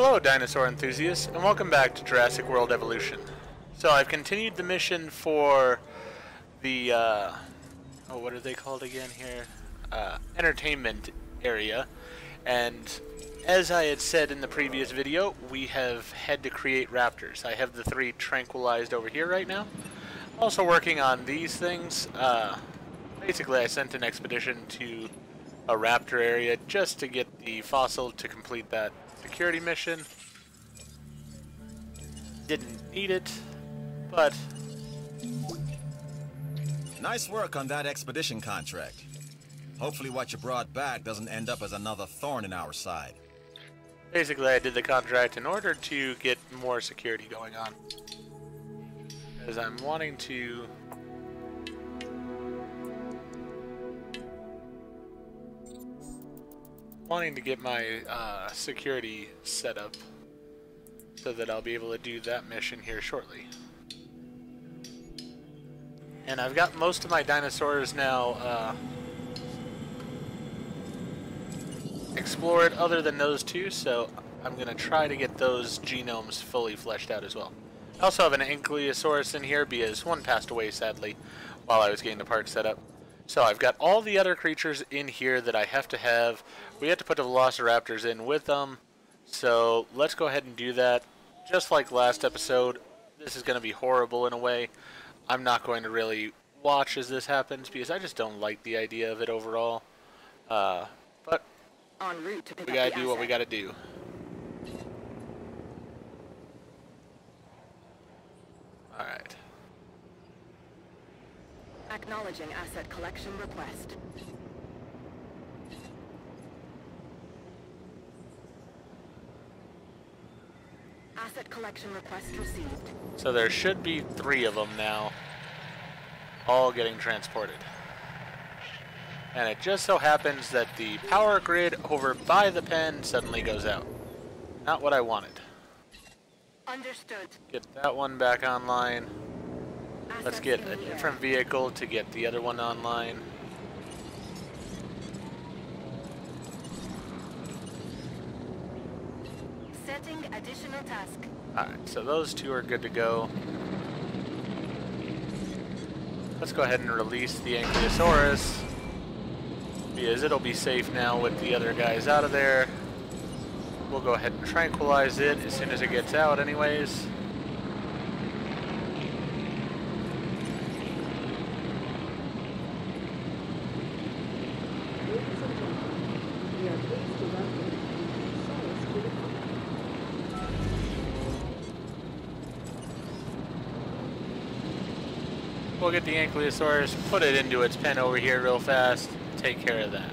Hello dinosaur enthusiasts, and welcome back to Jurassic World Evolution. So I've continued the mission for the, what are they called again here? Entertainment area, and as I had said in the previous video, we have had to create raptors. I have the 3 tranquilized over here right now. Also working on these things. Basically I sent an expedition to a raptor area just to get the fossil to complete that security mission. Didn't need it, but nice work on that expedition contract. Hopefully what you brought back doesn't end up as another thorn in our side. basically I did the contract in order to get more security going on. Because I'm wanting to get my security set up so that I'll be able to do that mission here shortly. And I've got most of my dinosaurs now explored other than those 2, so I'm going to try to get those genomes fully fleshed out as well. I also have an Ankylosaurus in here because one passed away sadly while I was getting the park set up. So I've got all the other creatures in here that I have to have. We have to put the Velociraptors in with them. So let's go ahead and do that. Just like last episode, this is going to be horrible in a way. I'm not going to really watch as this happens because I just don't like the idea of it overall. But en route to pick we up gotta the do what we asset. gotta do. Alright. Acknowledging asset collection request. Asset collection request received. So there should be 3 of them now, all getting transported. And it just so happens that the power grid over by the pen suddenly goes out. Not what I wanted. Understood. Get that one back online. Let's Assets get in a the air. different vehicle to get the other one online. Setting additional task. Alright, so those 2 are good to go. Let's go ahead and release the Ankylosaurus, because it'll be safe now with the other guys out of there. We'll go ahead and tranquilize it as soon as it gets out anyways. We'll get the Ankylosaurus, put it into its pen over here real fast, take care of that.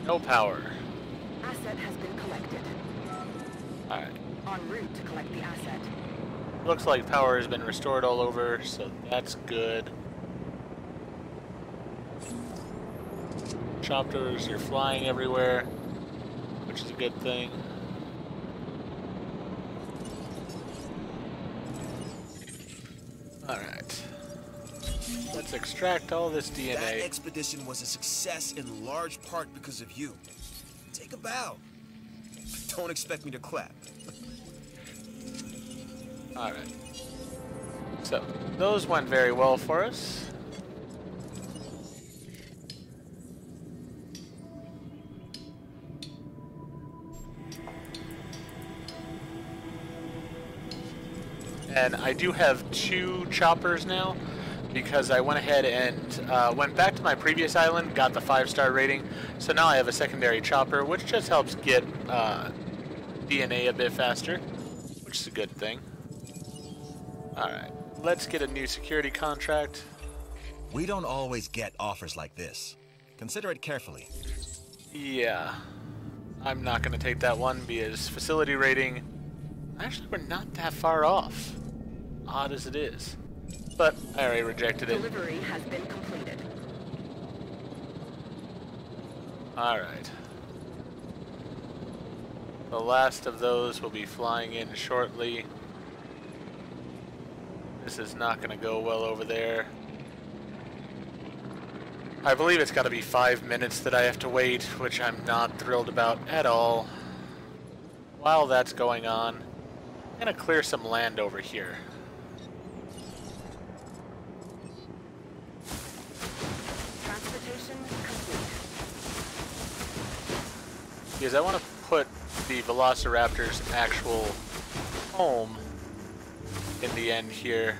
No power. Asset has been collected. Alright. En route to collect the asset. Looks like power has been restored all over, so that's good. Chopters are flying everywhere, which is a good thing. Alright. Let's extract all this DNA. That expedition was a success in large part because of you. Take a bow. Don't expect me to clap. Alright. So, those went very well for us. And I do have 2 choppers now, because I went ahead and went back to my previous island, got the 5-star rating, so now I have a secondary chopper, which just helps get DNA a bit faster, which is a good thing. Alright, let's get a new security contract. We don't always get offers like this. Consider it carefully. Yeah, I'm not going to take that one because facility rating, actually we're not that far off, odd as it is. But I already rejected it. Delivery has been completed. Alright. The last of those will be flying in shortly. This is not going to go well over there. I believe it's got to be 5 minutes that I have to wait, which I'm not thrilled about at all. While that's going on, I'm going to clear some land over here. Transportation complete. Because I want to put the Velociraptor's actual home in the end here,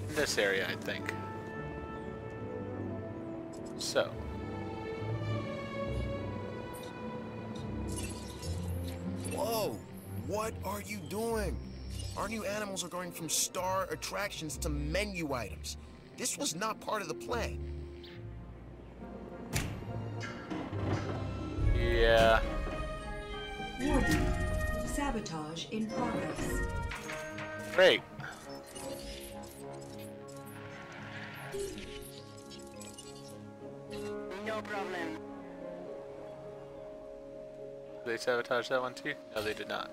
in this area, I think. So. Whoa! What are you doing? Our new animals are going from star attractions to menu items. This was not part of the plan. Yeah. Warning. Sabotage in progress. Great. No problem. Did they sabotage that one too? No, they did not.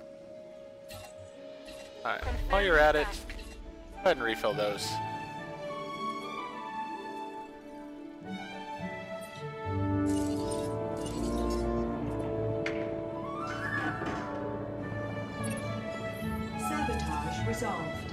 Alright, while you're at it, go ahead and refill those. Sabotage resolved.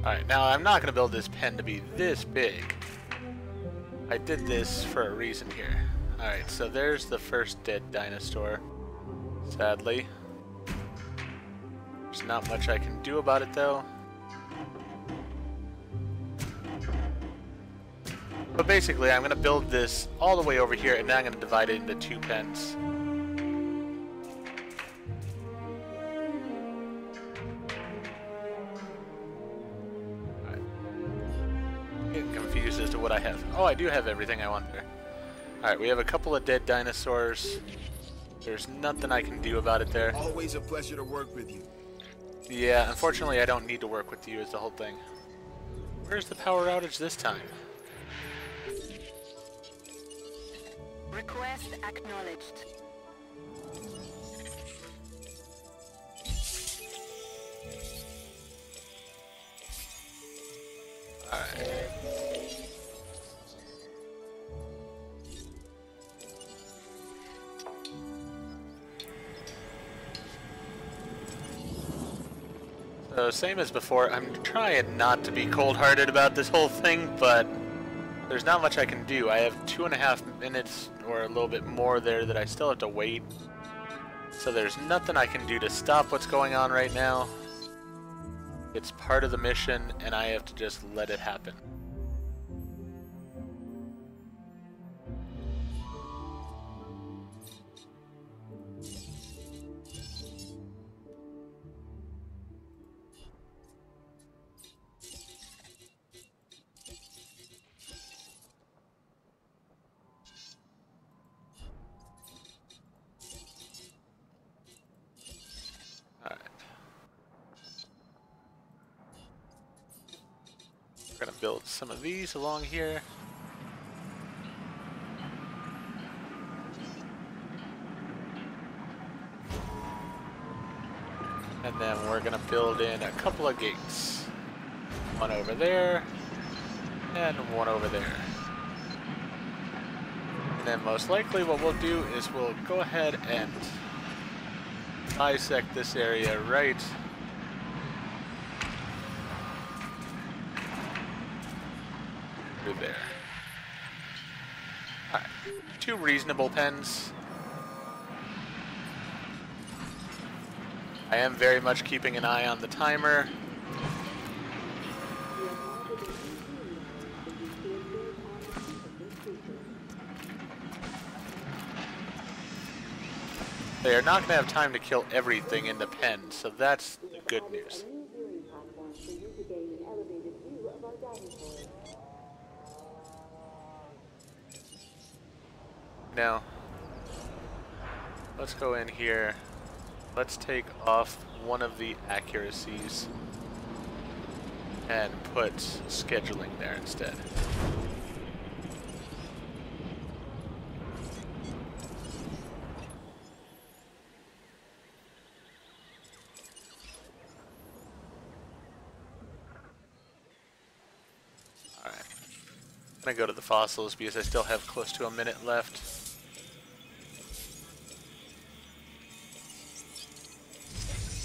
Alright, now I'm not going to build this pen to be this big. I did this for a reason here. Alright, so there's the first dead dinosaur. Sadly. There's not much I can do about it though. But basically, I'm going to build this all the way over here, and then I'm going to divide it into 2 pens. Getting confused as to what I have. Oh, I do have everything I want there. Alright, we have a couple of dead dinosaurs. There's nothing I can do about it there. Always a pleasure to work with you. Yeah, unfortunately I don't need to work with you is the whole thing. Where's the power outage this time? Request acknowledged. Alright. So, same as before, I'm trying not to be cold-hearted about this whole thing, but there's not much I can do. I have 2.5 minutes or a little bit more there that I still have to wait. So there's nothing I can do to stop what's going on right now. It's part of the mission, and I have to just let it happen. We're gonna build some of these along here. And then we're gonna build in a couple of gates. One over there, and one over there. And then most likely what we'll do is we'll go ahead and bisect this area right through there. Alright, 2 reasonable pens. I am very much keeping an eye on the timer. They are not going to have time to kill everything in the pen, so that's the good news. Now, let's go in here Let's take off one of the accuracies and put scheduling there instead. Alright. I'm gonna go to the fossils because I still have close to a minute left.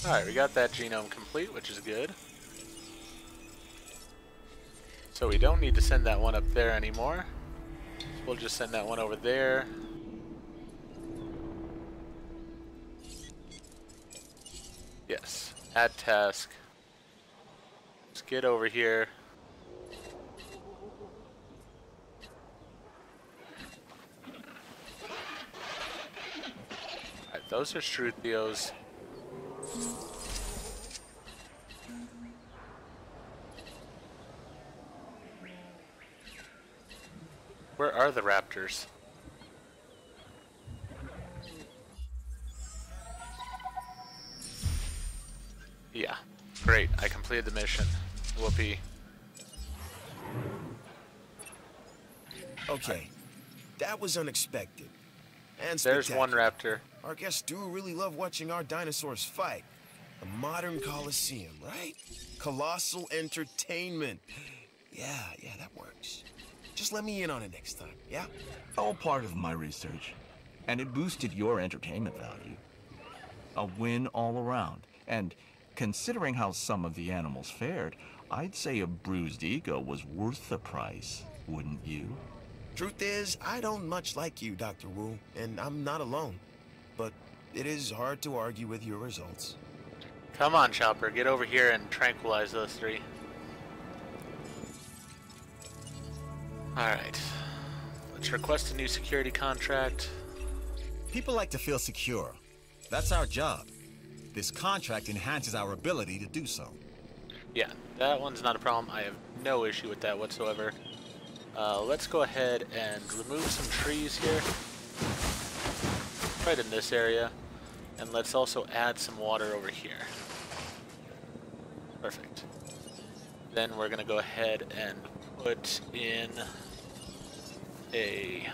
Alright, we got that genome complete, which is good. So we don't need to send that one up there anymore. We'll just send that one over there. Yes, add task. Let's get over here. Alright, those are Struthios. Where are the raptors? Yeah, great. I completed the mission. Whoopee. Okay, that was unexpected. And There's one raptor. Our guests do really love watching our dinosaurs fight. A modern coliseum, right? Colossal entertainment. Yeah, that works. Just let me in on it next time, yeah? All part of my research. And it boosted your entertainment value. A win all around. And considering how some of the animals fared, I'd say a bruised ego was worth the price, wouldn't you? Truth is, I don't much like you, Dr. Wu, and I'm not alone. But it is hard to argue with your results. Come on, Chopper, get over here and tranquilize those three. Alright. Let's request a new security contract. People like to feel secure. That's our job. This contract enhances our ability to do so. Yeah, that one's not a problem. I have no issue with that whatsoever. Let's go ahead and remove some trees here. Right in this area. And let's also add some water over here. Perfect. Then we're going to go ahead and put in a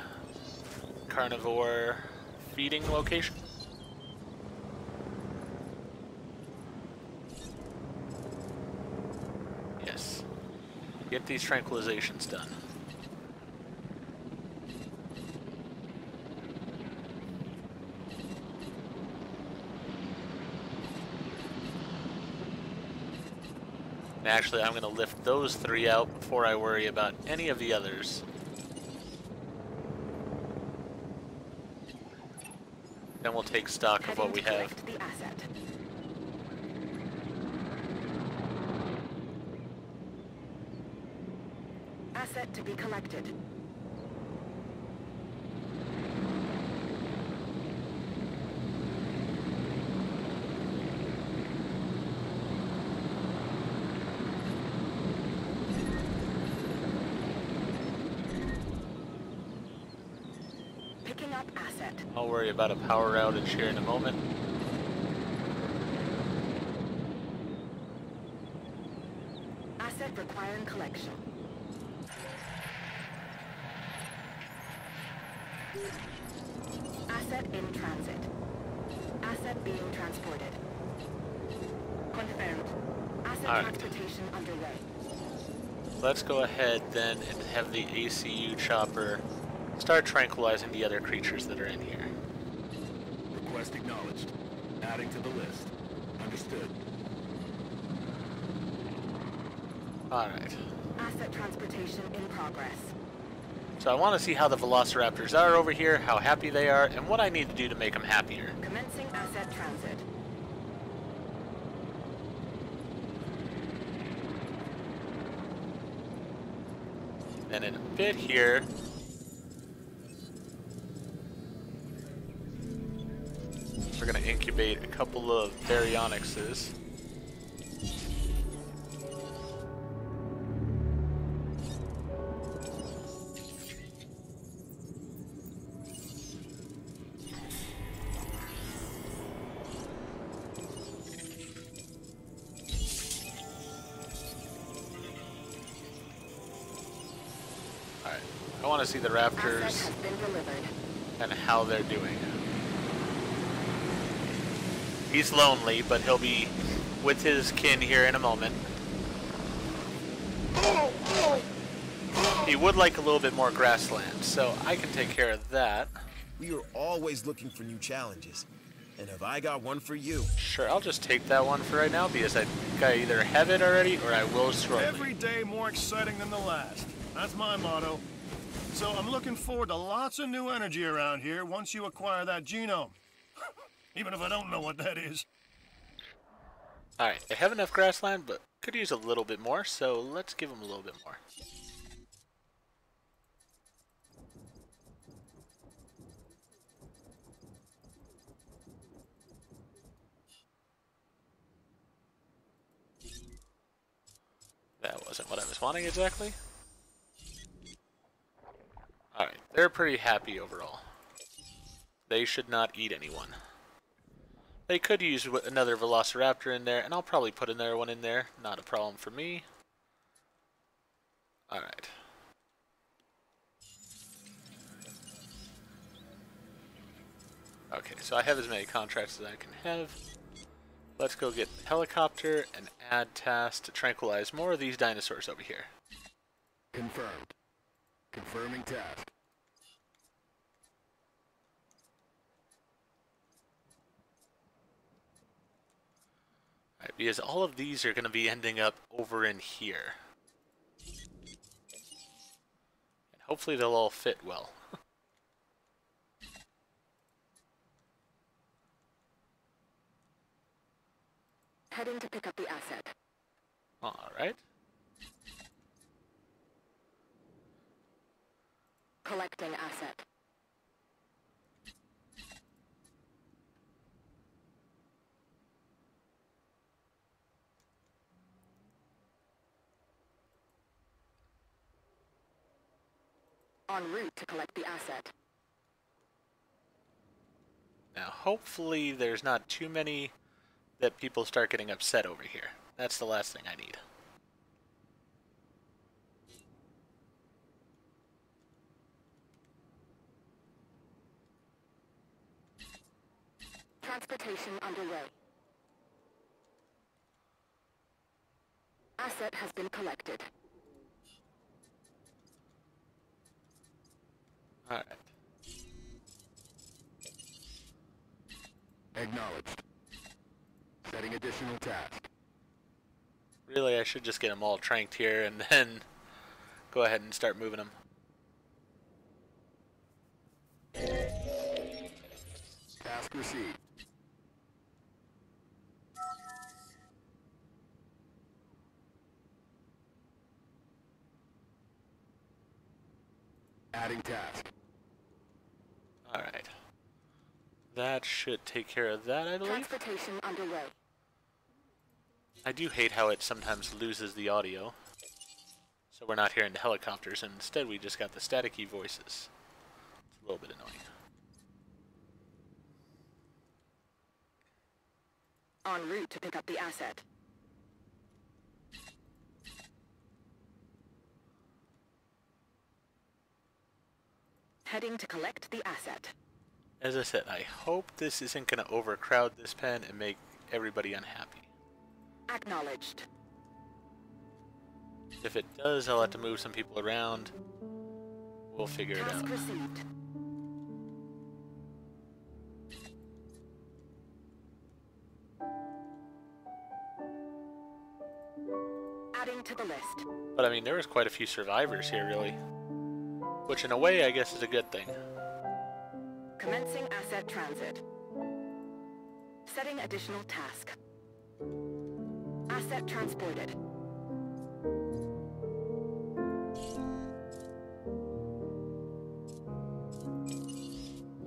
carnivore feeding location. Yes. Get these tranquilizations done. And actually, I'm going to lift those three out before I worry about any of the others. Then we'll take stock of what we have. The asset. Asset to be collected. Picking up asset. I'll worry about a power outage here in a moment. Asset requiring collection. Asset in transit. Asset being transported. Confirmed. Asset All right. transportation underway. Let's go ahead then and have the ACU chopper start tranquilizing the other creatures that are in here. Request acknowledged. Adding to the list. Understood. Alright. Asset transportation in progress. So I want to see how the velociraptors are over here, how happy they are, and what I need to do to make them happier. Commencing asset transit. And in a bit here, we're going to incubate a couple of baryonyxes. I want to see the Asset raptors has been delivered. and how they're doing. He's lonely, but he'll be with his kin here in a moment. He would like a little bit more grassland, so I can take care of that. We are always looking for new challenges. And have I got one for you? Sure, I'll just take that one for right now because I think I either have it already or I will shortly. Every day more exciting than the last. That's my motto. So I'm looking forward to lots of new energy around here once you acquire that genome. Even if I don't know what that is. Alright, they have enough grassland, but could use a little bit more, so let's give them a little bit more. That wasn't what I was wanting exactly. Alright, they're pretty happy overall. They should not eat anyone. They could use another velociraptor in there, and I'll probably put another one in there. Not a problem for me. Alright. Okay, so I have as many contracts as I can have. Let's go get the helicopter and add tasks to tranquilize more of these dinosaurs over here. Confirmed. Confirming task. Alright, because all of these are going to be ending up over in here. And hopefully they'll all fit well. Heading to pick up the asset. Alright. Collecting asset. En route to collect the asset. Now hopefully there's not too many that people start getting upset over here. That's the last thing I need. Transportation underway. Asset has been collected. Alright. Acknowledged. Setting additional task. Really, I should just get them all tranked here and then go ahead and start moving them. Task received. Adding task. Alright. That should take care of that, I believe. Transportation underway. I do hate how it sometimes loses the audio. So we're not hearing the helicopters, and instead we just got the staticky voices. It's a little bit annoying. En route to pick up the asset. Heading to collect the asset. As I said, I hope this isn't going to overcrowd this pen and make everybody unhappy. Acknowledged. If it does, I'll have to move some people around. We'll figure it Task out. received. Adding to the list. But I mean, there was quite a few survivors here, really. Which in a way, I guess, is a good thing. Commencing asset transit. Setting additional task. Asset transported.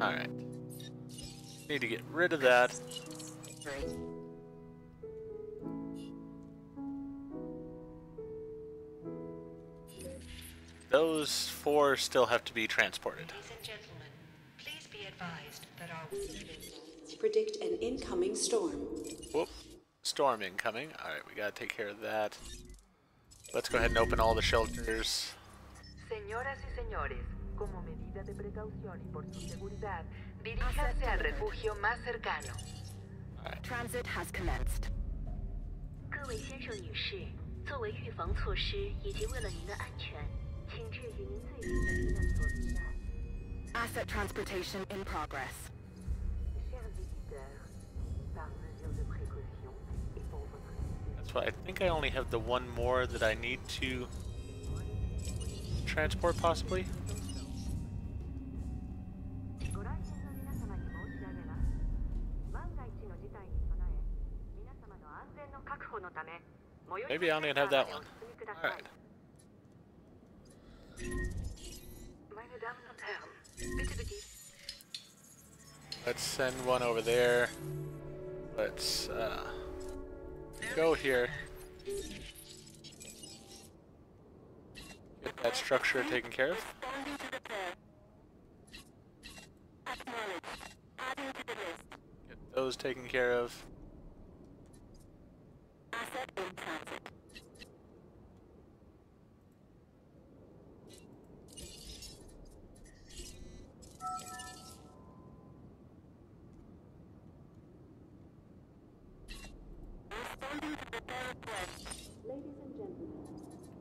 Alright. Need to get rid of that. Three. Those 4 still have to be transported. Ladies and gentlemen, please be advised that our predict an incoming storm. Whoop. Storm incoming. Alright, we gotta take care of that. Let's go ahead and open all the shelters. Single. Señoras y señores, como medida de precaución y por su seguridad, diríjanse al refugio más cercano. Transit has commenced. 各位先生女士，作为预防措施以及为了您的安全，请至与您最近的避难所避难。Asset transportation in progress. Chers visiteurs, par mesure de précaution et pour votre sécurité. That's why I think I only have the one more that I need to transport, possibly. ご来店の皆様に申し上げます。万が一の事態に備え、皆様の安全の確保のため、最寄り Maybe I don't even have that one. お進みください。 Alright. Meine Damen und Herren, bitte beginnen. Let's send one over there. Let's go here. Get that structure taken care of. Get those taken care of. Asset in transit. Ladies and gentlemen,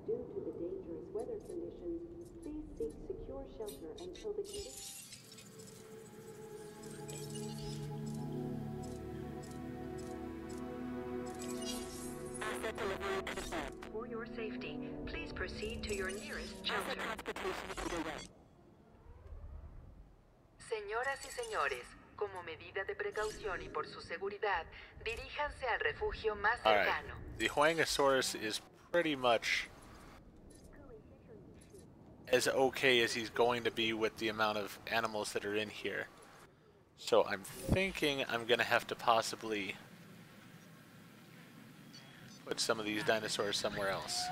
due to the dangerous weather conditions, please seek secure shelter until the conditions. Asset delivery confirmed. For your safety, please proceed to your nearest Asset shelter. transportation underway. Señoras y señores, como medida de precaución y por su seguridad, diríjanse al refugio más Alright. cercano. The Huangosaurus is pretty much as okay as he's going to be with the amount of animals that are in here. So I'm thinking I'm going to have to possibly put some of these dinosaurs somewhere else.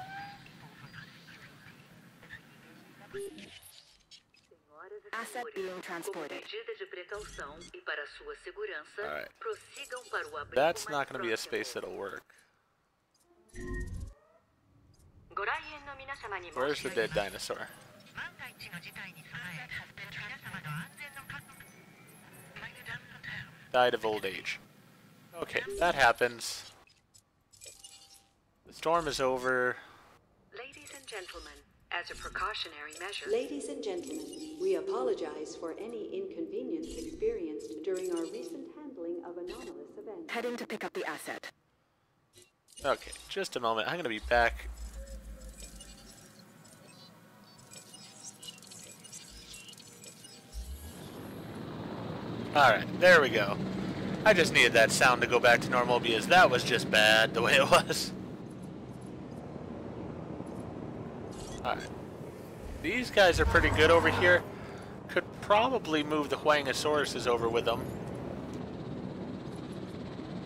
Asset being transported. Alright. That's not going to be a space that'll work. Where's the dead dinosaur? Died of old age. Okay, that happens. The storm is over. Ladies and gentlemen, as a precautionary measure... Ladies and gentlemen, we apologize for any inconvenience experienced during our recent handling of anomalous events. Heading to pick up the asset. Okay, just a moment. I'm going to be back. Alright, there we go. I just needed that sound to go back to normal because that was just bad the way it was. Alright. These guys are pretty good over here. Could probably move the Huangosauruses over with them.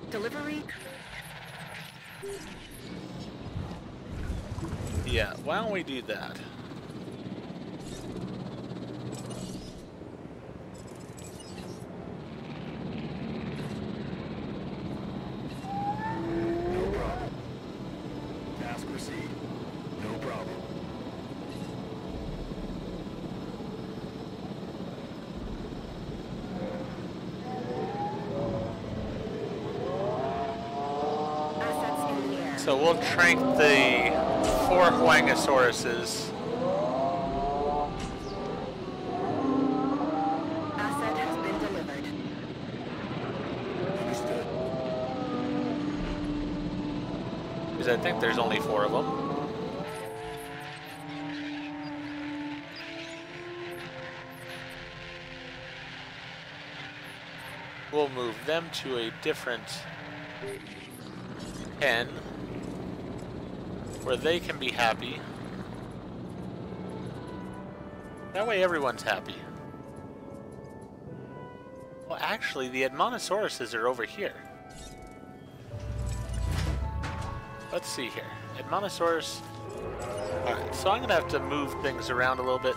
Delivery. Yeah, why don't we do that? No problem. Task received. No problem. Assets in the air. So we'll trank the 4 Huangosauruses. Asset has been delivered. Understood. Because I think there's only 4 of them. We'll move them to a different pen where they can be happy. That way everyone's happy. Well, actually, the Admonosauruses are over here. Let's see here. Admonosaurus. Alright, so I'm going to have to move things around a little bit.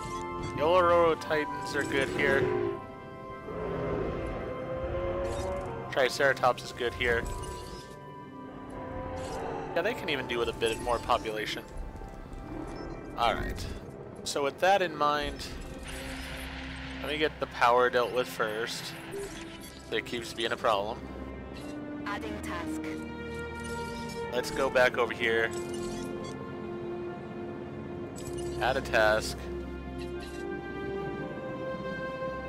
The Olororo Titans are good here. Triceratops is good here. Yeah, they can even do with a bit more population. Alright. so with that in mind, let me get the power dealt with first. That keeps being a problem. Adding task. Let's go back over here. Add a task.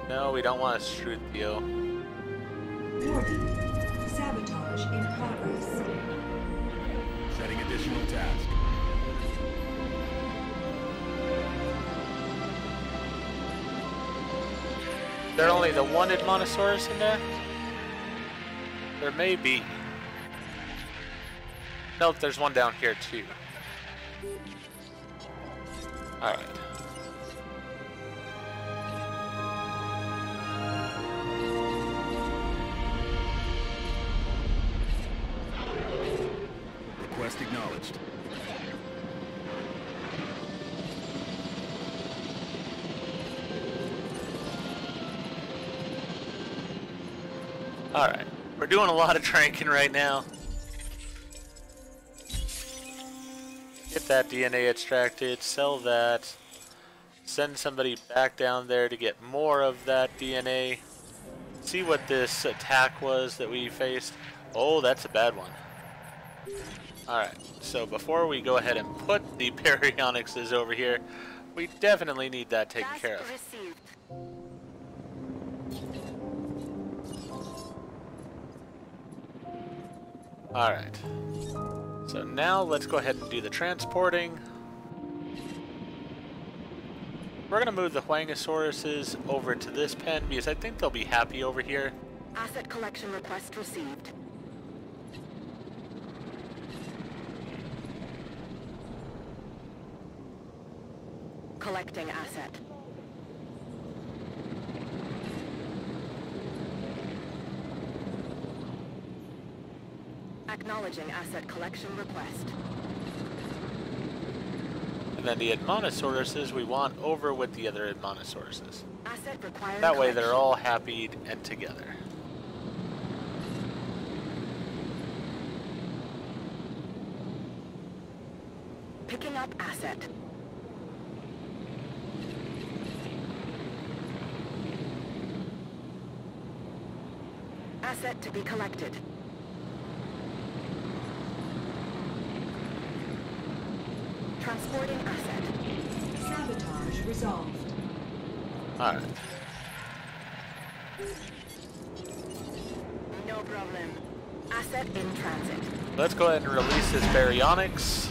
No, we don't want to shoot Theo. Warning. Sabotage in progress. Setting additional task. Is there only the one Admonosaurus in there? There may be. Nope, there's one down here too. Alright. Request acknowledged. Alright. We're doing a lot of tranking right now. Get that DNA extracted, sell that, send somebody back down there to get more of that DNA, see what this attack was that we faced. Oh, that's a bad one. Alright, so before we go ahead and put the Baryonyxes over here, we definitely need that taken care of. Alright. So now let's go ahead and do the transporting. We're going to move the Huangosauruses over to this pen because I think they'll be happy over here. Asset collection request received. Collecting asset. Acknowledging asset collection request. And then the Admonosauruses we want over with the other Admonosauruses. Asset required. That way they're all happy and together. Picking up asset. Asset to be collected. Transporting asset. Sabotage resolved. Alright. No problem. Asset in transit. Let's go ahead and release this Baryonyx.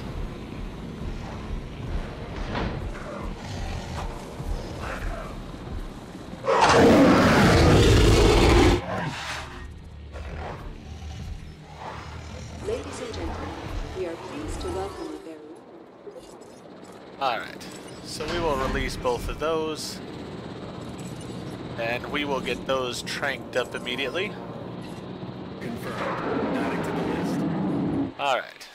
Ladies and gentlemen, we are pleased to welcome a Baryonyx. Alright, so we will release both of those. And we will get those tranked up immediately. Confirmed. Adding to the list. Alright.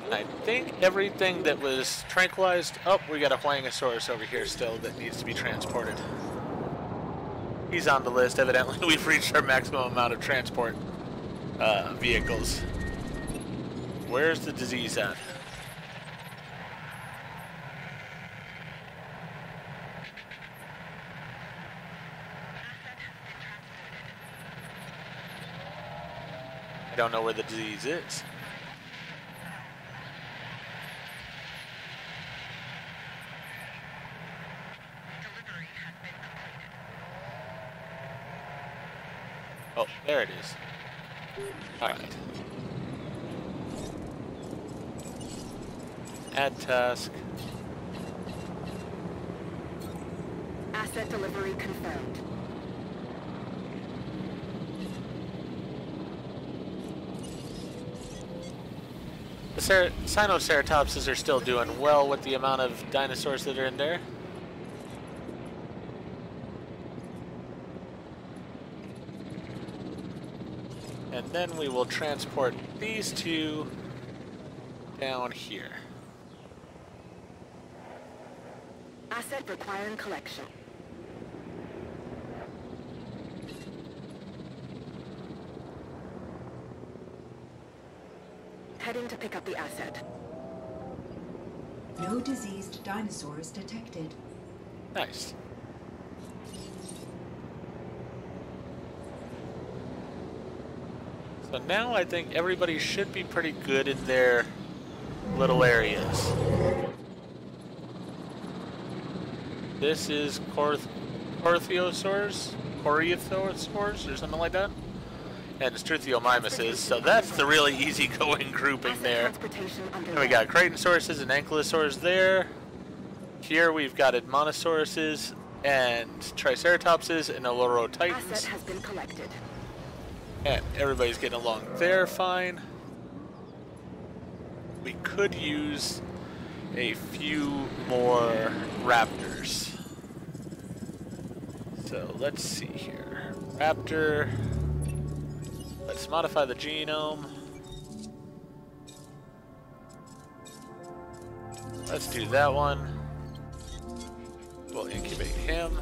I think everything that was tranquilized... Oh, we got a Huangosaurus over here still that needs to be transported. He's on the list. Evidently, we've reached our maximum amount of transport vehicles. Where's the disease at? I don't know where the disease is. Oh, there it is. Alright. Add task. Asset delivery confirmed. The Sinoceratopses are still doing well with the amount of dinosaurs that are in there. And then we will transport these two down here. Asset requiring collection. Heading to pick up the asset. No diseased dinosaurs detected. Nice. So now I think everybody should be pretty good in their little areas. This is Corythosaurs or something like that. And Struthiomimuses, so that's the really easygoing grouping there. And we got Cratonsauruses and Ankylosaurs there. Here we've got Admonosauruses and Triceratopses and Olorotitans. Asset has been collected. And everybody's getting along there fine. We could use a few more raptors. So let's see here. Raptor. Let's modify the genome. Let's do that one. We'll incubate him.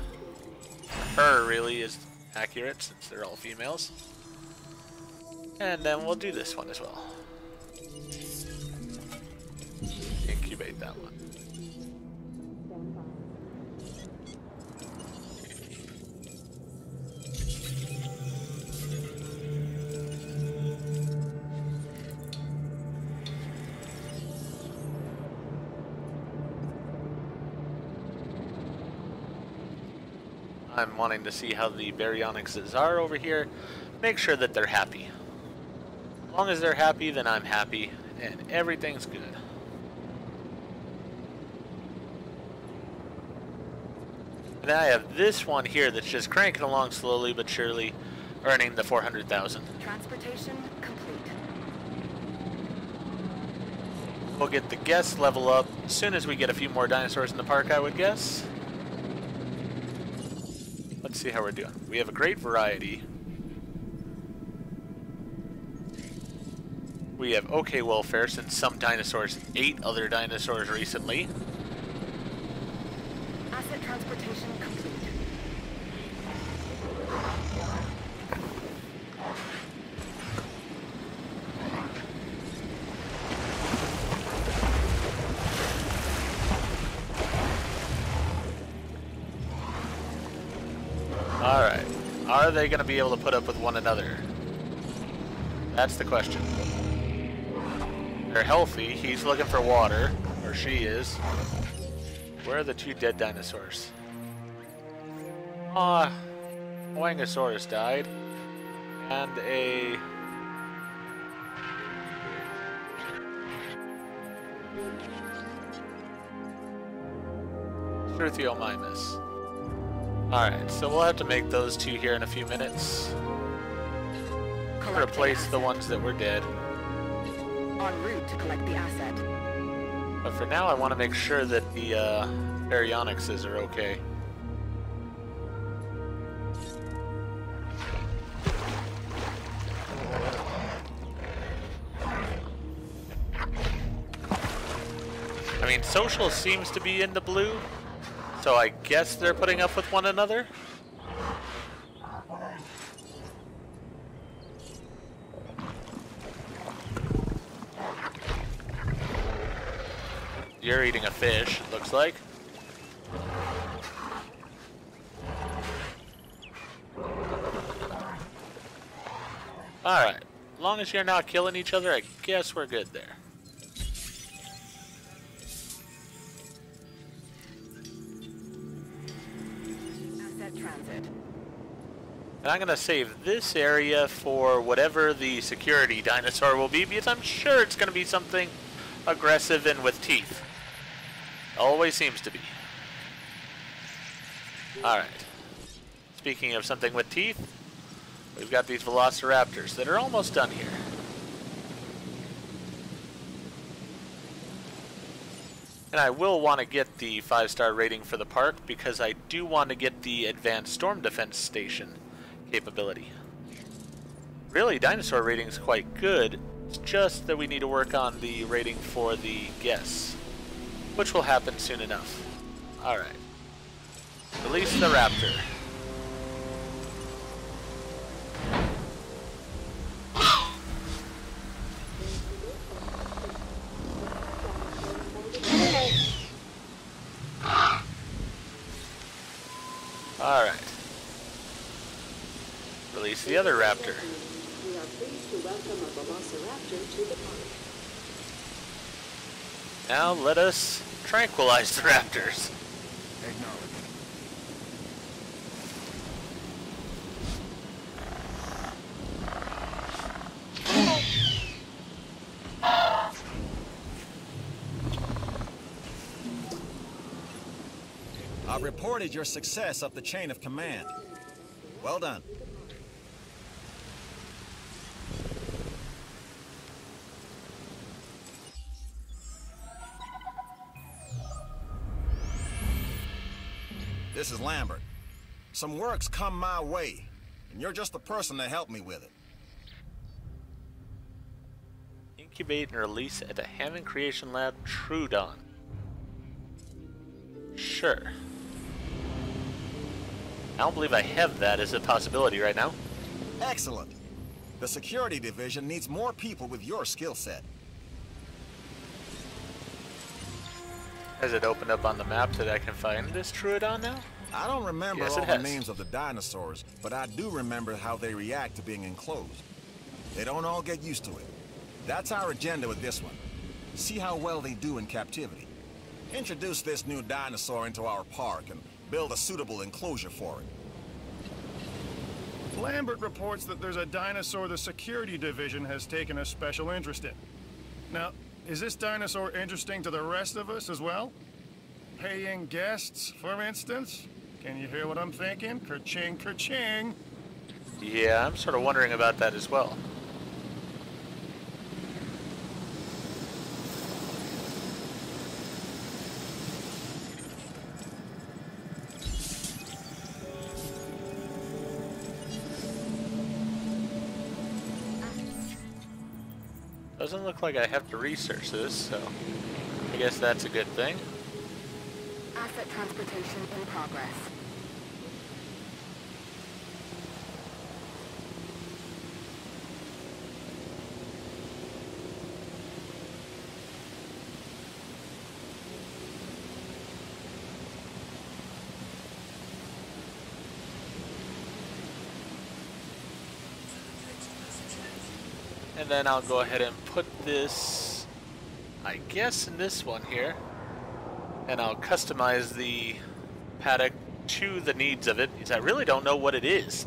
Her really is accurate since they're all females. And then we'll do this one as well. Incubate that one. I'm wanting to see how the baryonyxes are over here. Make sure that they're happy. As long as they're happy, then I'm happy, and everything's good. And then I have this one here that's just cranking along slowly but surely, earning the 400,000. Transportation complete. We'll get the guest level up as soon as we get a few more dinosaurs in the park, I would guess. Let's see how we're doing. We have a great variety. We have okay welfare since some dinosaurs ate other dinosaurs recently. Asset transportation complete. Alright. Are they going to be able to put up with one another? That's the question. They're healthy. He's looking for water. Or she is. Where are the two dead dinosaurs? Wangosaurus died. And a... Struthiomimus. Alright, so we'll have to make those two here in a few minutes. Replace the ones that were dead. En route to collect the asset. But for now, I want to make sure that the baryonyxes are okay. I mean, social seems to be in the blue, so I guess they're putting up with one another. You're eating a fish, it looks like. Alright, as long as you're not killing each other, I guess we're good there. Asset transit. And I'm going to save this area for whatever the security dinosaur will be, because I'm sure it's going to be something aggressive and with teeth. Always seems to be. Alright. Speaking of something with teeth, we've got these velociraptors that are almost done here. And I will want to get the 5-star rating for the park because I do want to get the advanced storm defense station capability. Really, dinosaur rating's quite good. It's just that we need to work on the rating for the guests, which will happen soon enough. Alright. Release the raptor. Alright. Release the other raptor. We are pleased to welcome a velociraptor to the park. Now let us tranquilize the raptors. Acknowledged. I've reported your success up the chain of command. Well done. This is Lambert. Some work's come my way, and you're just the person to help me with it. Incubate and release at the Hammond Creation Lab, Trudon. Sure. I don't believe I have that as a possibility right now. Excellent. The security division needs more people with your skill set. Has it opened up on the map that I can find this Trudon now? I don't remember Yes, all it the has. names of the dinosaurs, but I do remember how they react to being enclosed. They don't all get used to it. That's our agenda with this one. See how well they do in captivity. Introduce this new dinosaur into our park and build a suitable enclosure for it. Lambert reports that there's a dinosaur the security division has taken a special interest in. Now, is this dinosaur interesting to the rest of us as well? Paying guests, for instance? Can you hear what I'm thinking? Kerching, kerching. Yeah, I'm sort of wondering about that as well. Doesn't look like I have to research this, so I guess that's a good thing. Asset transportation in progress. And then I'll go ahead and put this, I guess, in this one here. And I'll customize the paddock to the needs of it, because I really don't know what it is.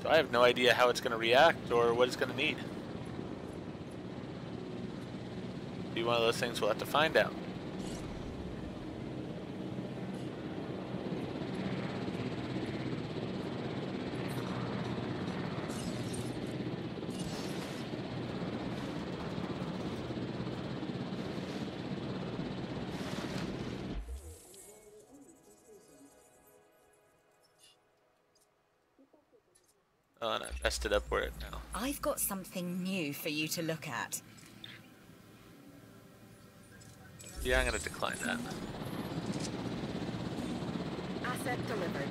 So I have no idea how it's going to react or what it's going to need. Be one of those things we'll have to find out. Oh, and I messed it up where it now. I've got something new for you to look at. Yeah, I'm going to decline that. Asset delivered.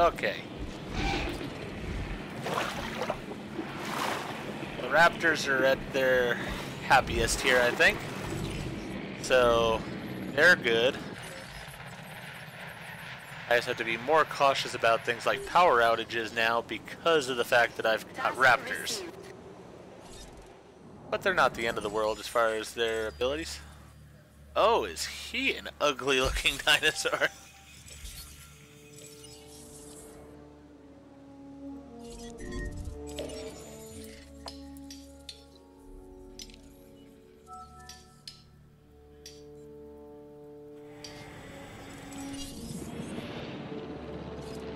Okay. The raptors are at their happiest here, I think. So, they're good. I just have to be more cautious about things like power outages now because of the fact that I've got raptors. But they're not the end of the world as far as their abilities. Oh, is he an ugly looking dinosaur?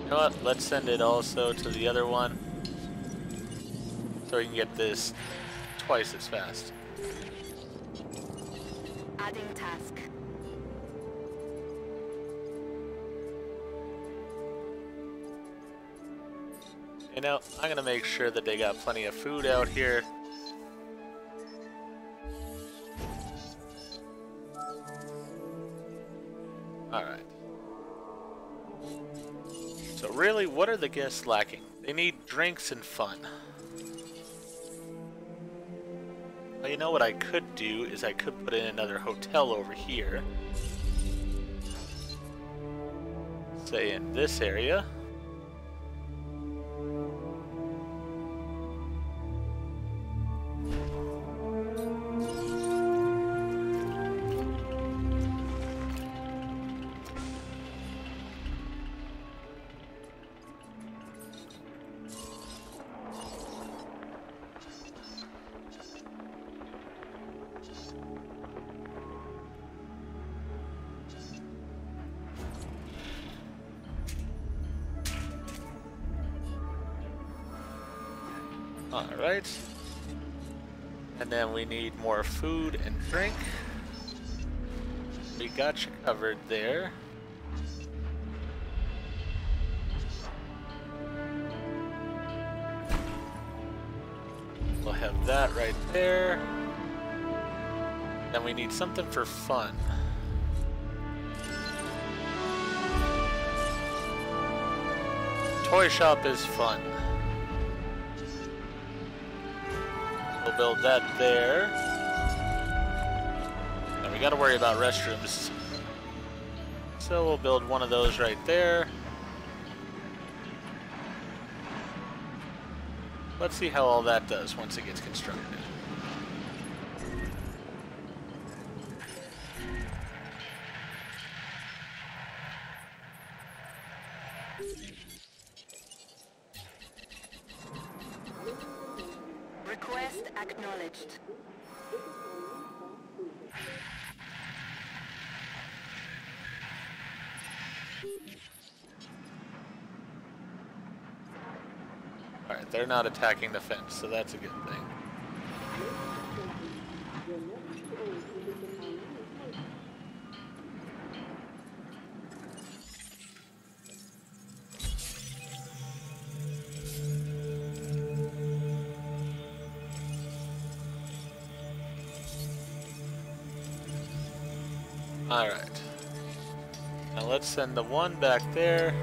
You know what? Let's send it also to the other one so we can get this twice as fast. Adding task. You know, I'm gonna make sure that they got plenty of food out here. Alright. So really, what are the guests lacking? They need drinks and fun. Well, you know what I could do is I could put in another hotel over here. Say in this area. Alright. And then we need more food and drink. We got you covered there. We'll have that right there. Then we need something for fun. Toy shop is fun. We'll build that there. And we gotta worry about restrooms. So we'll build one of those right there. Let's see how all that does once it gets constructed. Request acknowledged. Alright, they're not attacking the fence, so that's a good thing. Alright. Now let's send the one back there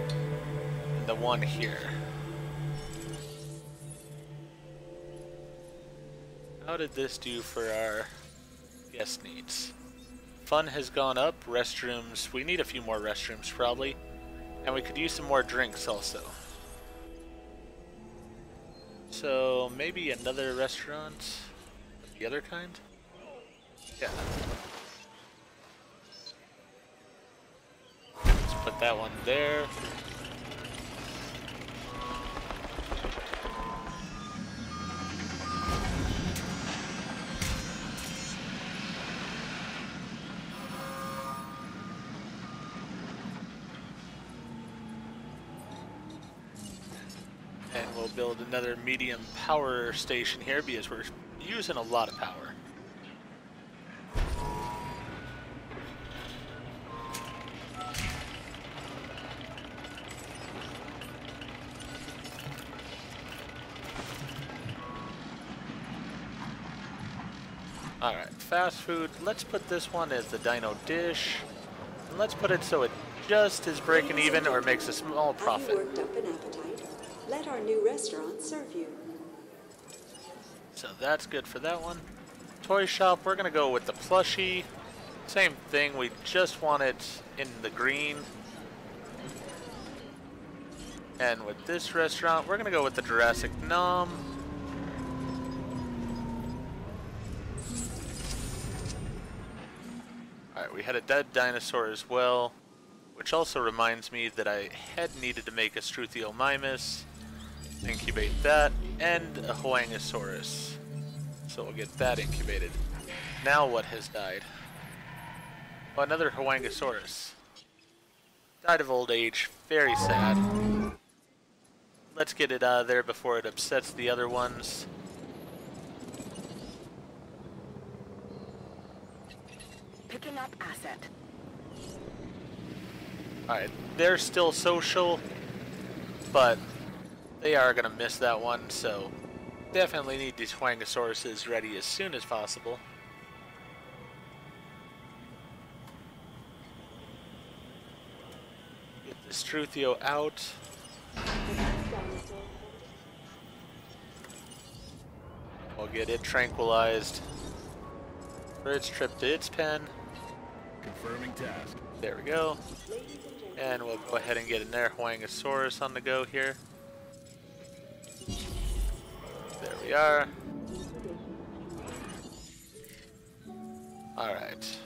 and the one here. How did this do for our guest needs? Fun has gone up, restrooms, we need a few more restrooms probably, and we could use some more drinks also. So maybe another restaurant of the other kind? Yeah. Let's put that one there. And we'll build another medium power station here because we're using a lot of power. Alright, fast food. Let's put this one as the dino dish. And let's put it so it just is breaking even or makes a small profit. Have you worked up an appetite? Let our new restaurant serve you. So that's good for that one. Toy shop, we're going to go with the plushie. Same thing, we just want it in the green. And with this restaurant, we're going to go with the Jurassic Nom. Alright, we had a dead dinosaur as well, which also reminds me that I had needed to make a Struthiomimus, incubate that, and a Huangosaurus. So we'll get that incubated. Now what has died? Oh, another Huangosaurus. Died of old age, very sad. Let's get it out of there before it upsets the other ones. Picking up asset. Alright, they're still social, but they are going to miss that one, so definitely need these Huangosauruses ready as soon as possible. Get the Struthio out. We'll get it tranquilized. for its trip to its pen. Confirming task. There we go. And we'll go ahead and get another Huangosaurus on the go here. There we are. Alright.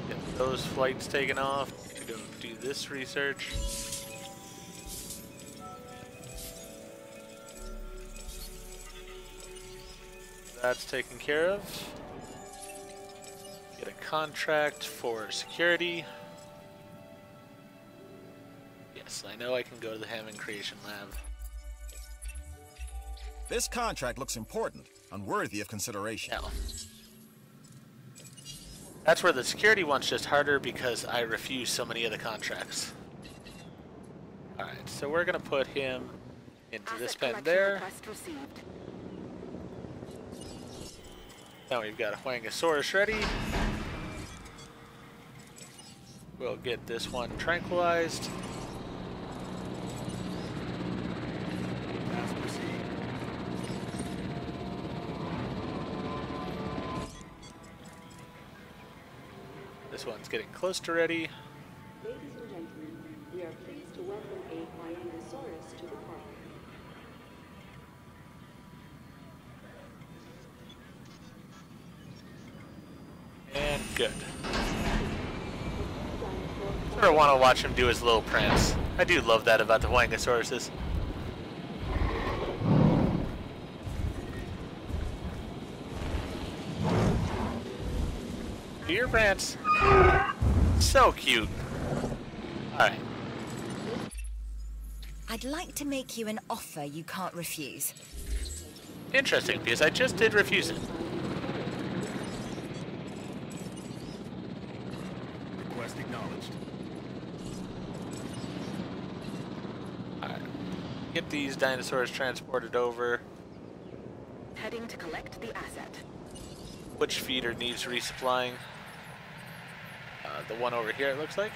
Get those flights taken off. Go do this research. That's taken care of. Get a contract for security. Yes, I know I can go to the Hammond Creation Lab. This contract looks important and worthy of consideration. No. That's where the security one's just harder because I refuse so many of the contracts. Alright, so we're going to put him into this pen there. Now we've got a Huangosaurus ready. We'll get this one tranquilized. This one's getting close to ready. Ladies and gentlemen, we are pleased to welcome a Huangosaurus to the park. And good. Sort of want to watch him do his little prance. I do love that about the Huangosauruses. Do your prance. So cute. Alright. I'd like to make you an offer you can't refuse. Interesting, because I just did refuse it. Request acknowledged. Alright. Get these dinosaurs transported over. Heading to collect the asset. Which feeder needs resupplying? The one over here, it looks like.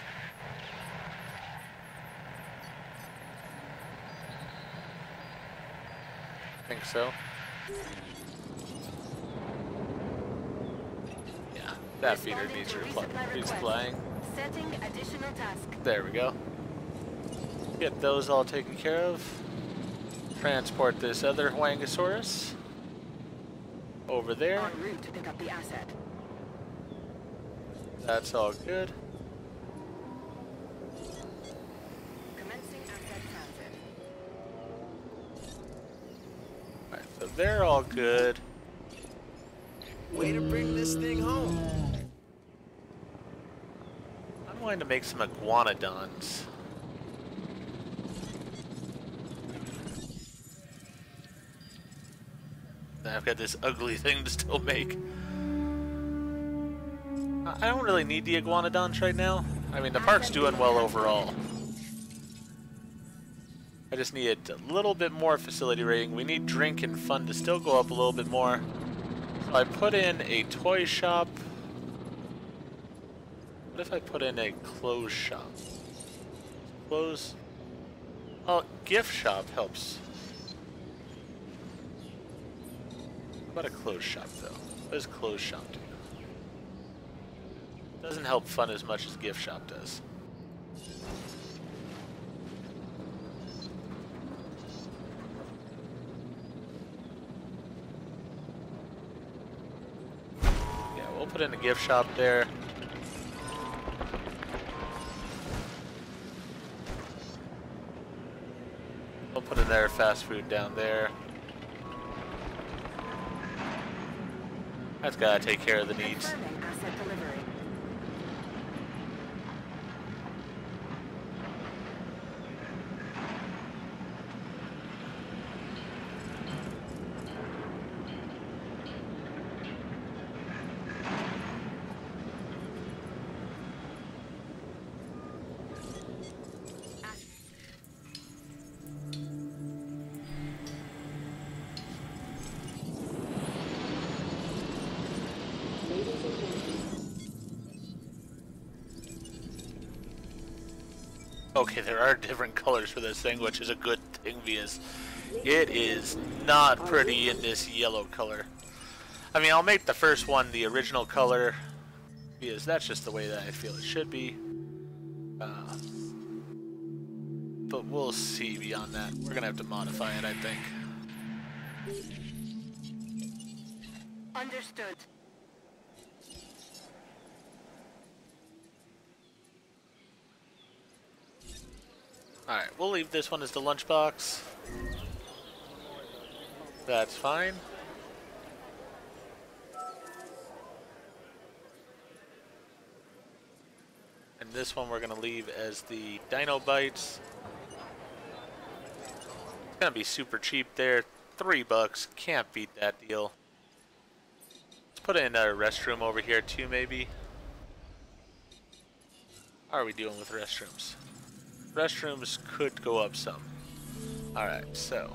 I think so. Yeah, that feeder needs resupplying. Setting additional task. There we go. Get those all taken care of. Transport this other Huangosaurus over there. En route to pick up the asset. That's all good. Commencing asset transit. Alright, so they're all good. Way to bring this thing home. I'm going to make some iguanodons. Then I've got this ugly thing to still make. I don't really need the iguanodons right now. I mean, the park's doing well overall. I just need a little bit more facility rating. We need drink and fun to still go up a little bit more. So I put in a toy shop. What if I put in a clothes shop? Clothes? Oh, gift shop helps. What about a clothes shop, though? What does clothes shop do? Doesn't help fun as much as gift shop does. Yeah, we'll put in a gift shop there. We'll put in their fast food down there. That's gotta take care of the needs. Asset delivery. Okay, there are different colors for this thing, which is a good thing because it is not pretty in this yellow color. I mean, I'll make the first one the original color because that's just the way that I feel it should be. But we'll see beyond that. We're gonna have to modify it, I think. Understood. Alright, we'll leave this one as the lunchbox. That's fine. And this one we're going to leave as the Dino Bites. It's going to be super cheap there. $3. Can't beat that deal. Let's put in a restroom over here too, maybe. How are we doing with restrooms? Restrooms could go up some. Alright, so.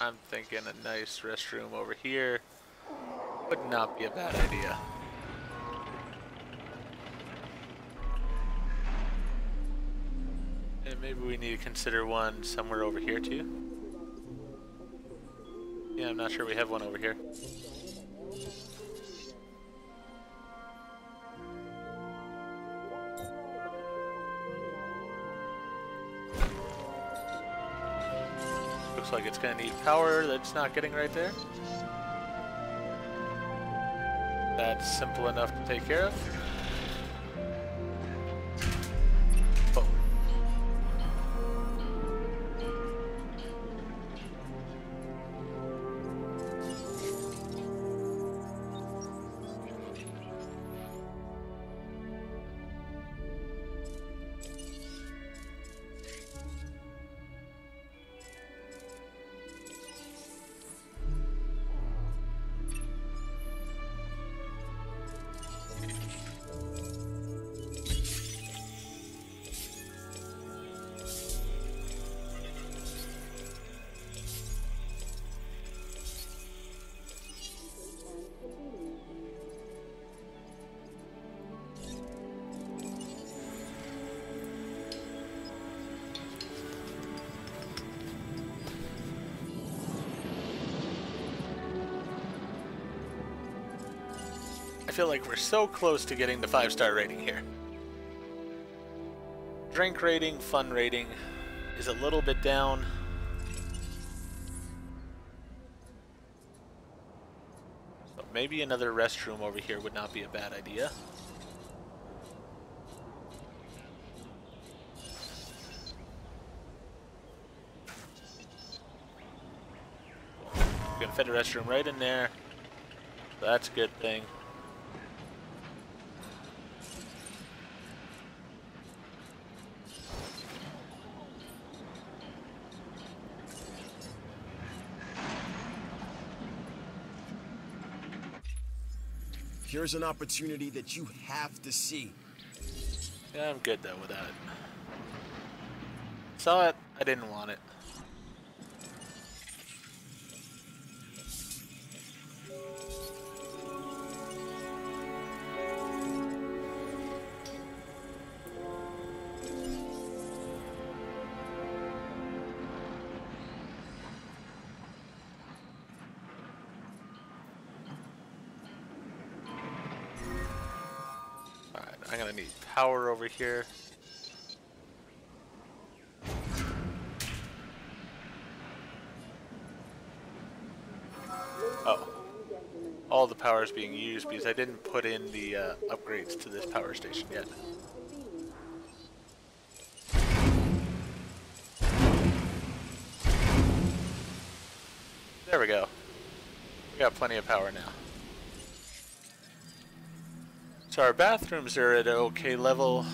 I'm thinking a nice restroom over here would not be a bad idea. And maybe we need to consider one somewhere over here too. Yeah, I'm not sure we have one over here. Looks like it's gonna need power that's not getting right there. That's simple enough to take care of. Oh. I feel like we're so close to getting the 5-star rating here. Drink rating, fun rating is a little bit down. So maybe another restroom over here would not be a bad idea. We can fit a restroom right in there. So that's a good thing. Here's an opportunity that you have to see. Yeah, I'm good though without it. Saw it, I didn't want it. I'm gonna need power over here. Oh. All the power is being used because I didn't put in the upgrades to this power station yet. There we go. We got plenty of power now. So our bathrooms are at an okay level.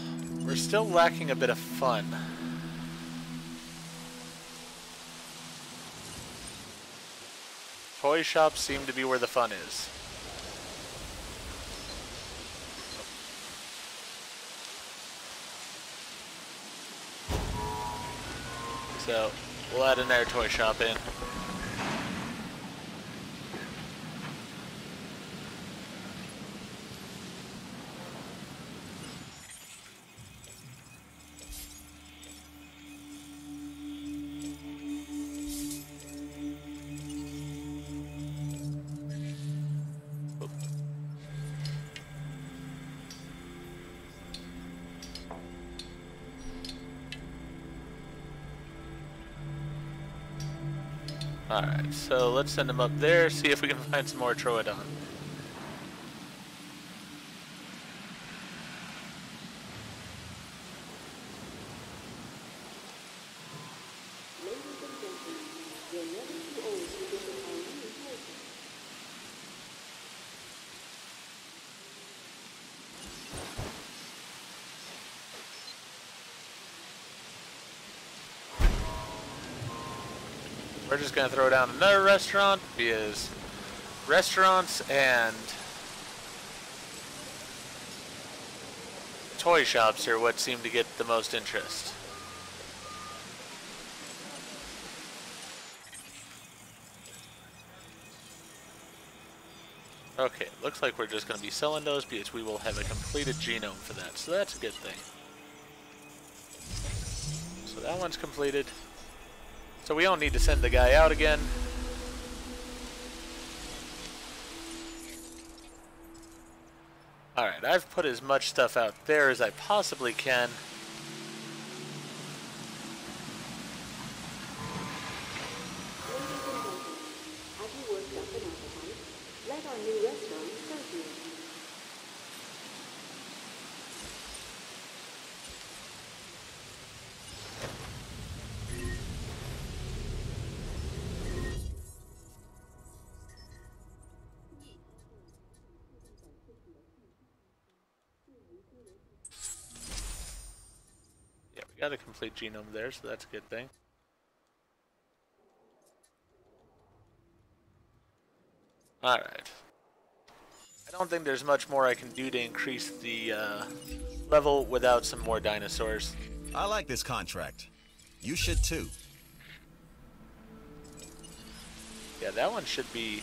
We're still lacking a bit of fun. Toy shops seem to be where the fun is. So we'll add another toy shop in. Alright, so let's send him up there, see if we can find some more Troodon. We're just gonna throw down another restaurant because restaurants and toy shops are what seem to get the most interest. Okay, looks like we're just gonna be selling those because we will have a completed genome for that, so that's a good thing. So that one's completed. So we don't need to send the guy out again. Alright, I've put as much stuff out there as I possibly can. Have you worked up an appetite? Let our new restaurant serve you. Yeah, we got a complete genome there, so that's a good thing. Alright. I don't think there's much more I can do to increase the level without some more dinosaurs. I like this contract. You should too. Yeah, that one should be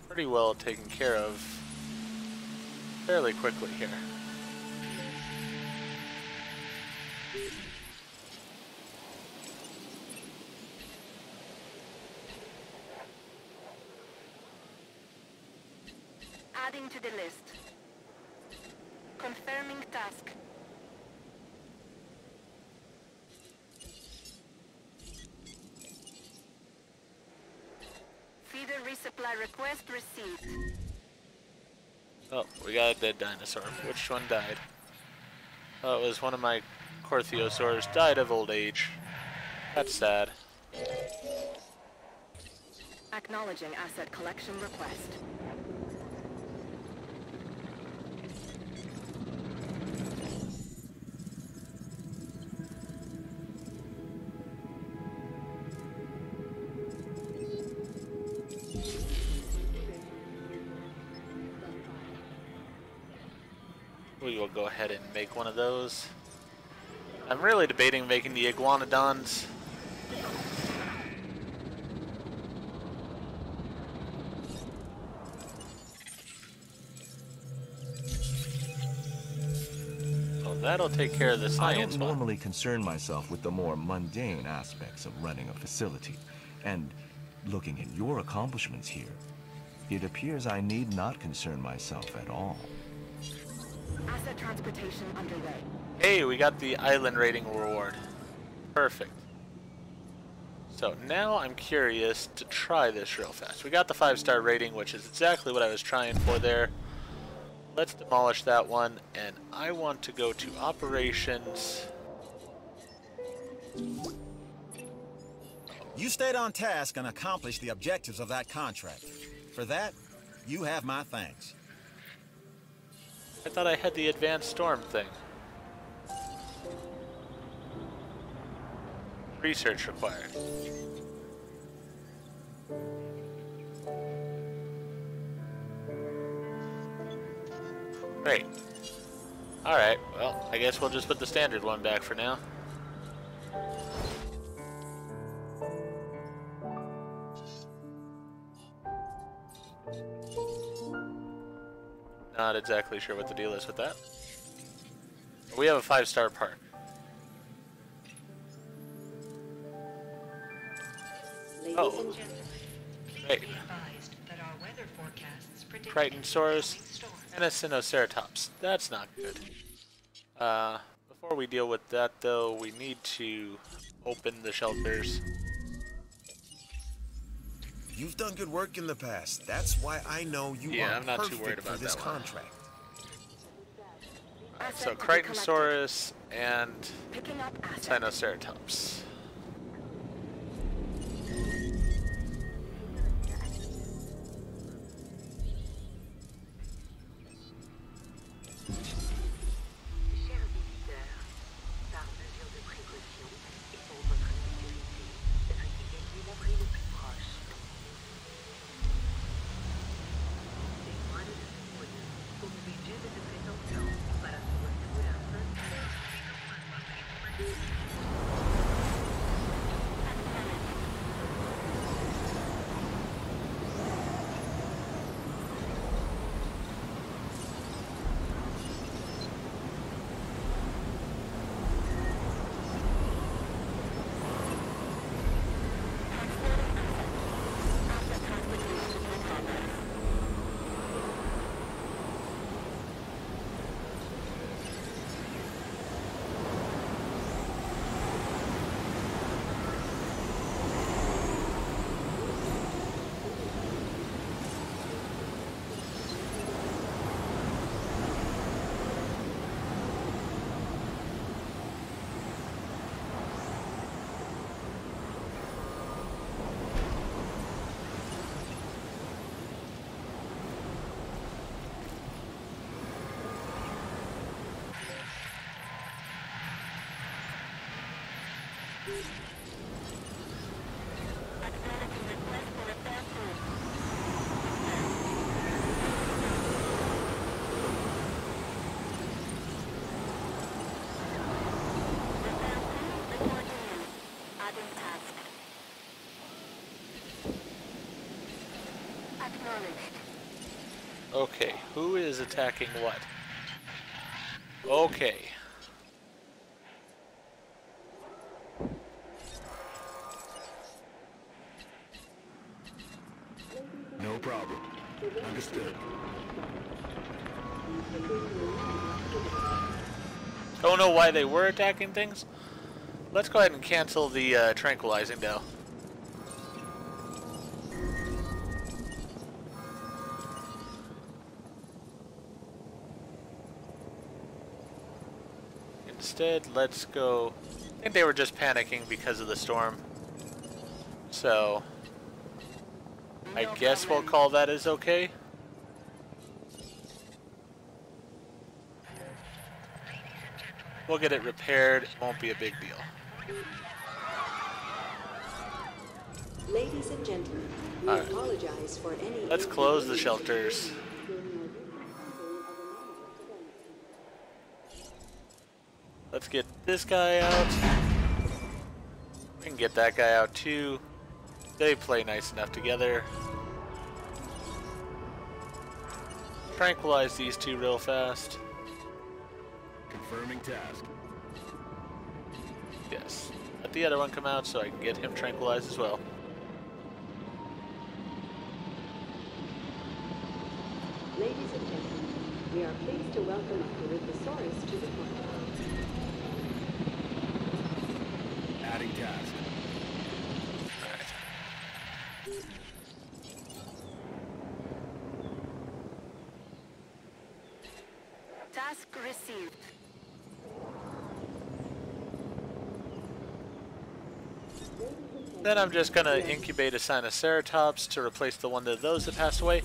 pretty well taken care of fairly quickly here. Adding to the list. Confirming task. Feeder resupply request received. Oh, we got a dead dinosaur. Which one died? Oh, it was one of my Corthiosaurs. Died of old age. That's sad. Acknowledging asset collection request. We will go ahead and make one of those. I'm really debating making the iguanodons. Oh, that'll take care of the science I don't one. normally concern myself with the more mundane aspects of running a facility, and looking at your accomplishments here, it appears I need not concern myself at all. Asset transportation underway. Hey, we got the island rating reward. Perfect. So now I'm curious to try this real fast. We got the 5-star rating, which is exactly what I was trying for there. Let's demolish that one, and I want to go to operations. You stayed on task and accomplished the objectives of that contract. For that, you have my thanks. I thought I had the advanced storm thing. Research required. Great. Alright, well, I guess we'll just put the standard one back for now. Not exactly sure what the deal is with that. We have a 5-star park. Oh, great. Crichtonsaurus and a Sinoceratops. That's not good. Before we deal with that, though, we need to open the shelters. You've done good work in the past. That's why I know you are I'm not too perfect worried for about this that one. contract. So Crichtonsaurus and Picking up asset. Dinoceratops. Chers visiteurs, par mesure de précaution et pour votre sécurité, veuillez gagner l'abri le plus proche. Sem horas de escolha, como medida de precaução para sua segurança, Okay, who is attacking what? Okay. No problem. Understood. Don't know why they were attacking things. Let's go ahead and cancel the tranquilizing though. Instead, let's go. I think they were just panicking because of the storm. So, I guess we'll call that as okay. We'll get it repaired. It won't be a big deal. Ladies and gentlemen, we apologize for any... Let's close the shelters. Let's get this guy out. We can get that guy out too. They play nice enough together. Tranquilize these two real fast. Confirming task. Yes. Let the other one come out so I can get him tranquilized as well. Ladies and gentlemen, we are pleased to welcome a herbivore to the park. Adding task. Task received. Then I'm just going to incubate a Sinoceratops to replace the one of those that passed away.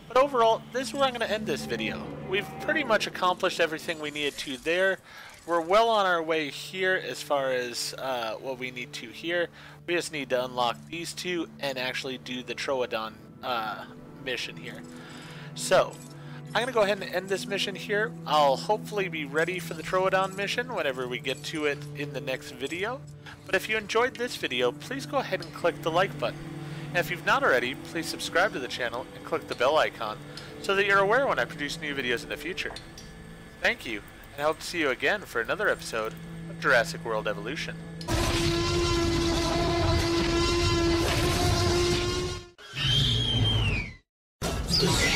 But overall, this is where I'm going to end this video. We've pretty much accomplished everything we needed to there. We're well on our way here as far as what we need to here. We just need to unlock these two and actually do the Troodon mission here. So, I'm going to go ahead and end this mission here. I'll hopefully be ready for the Troodon mission whenever we get to it in the next video. But if you enjoyed this video, please go ahead and click the like button. And if you've not already, please subscribe to the channel and click the bell icon so that you're aware when I produce new videos in the future. Thank you, and I hope to see you again for another episode of Jurassic World Evolution. Yeah.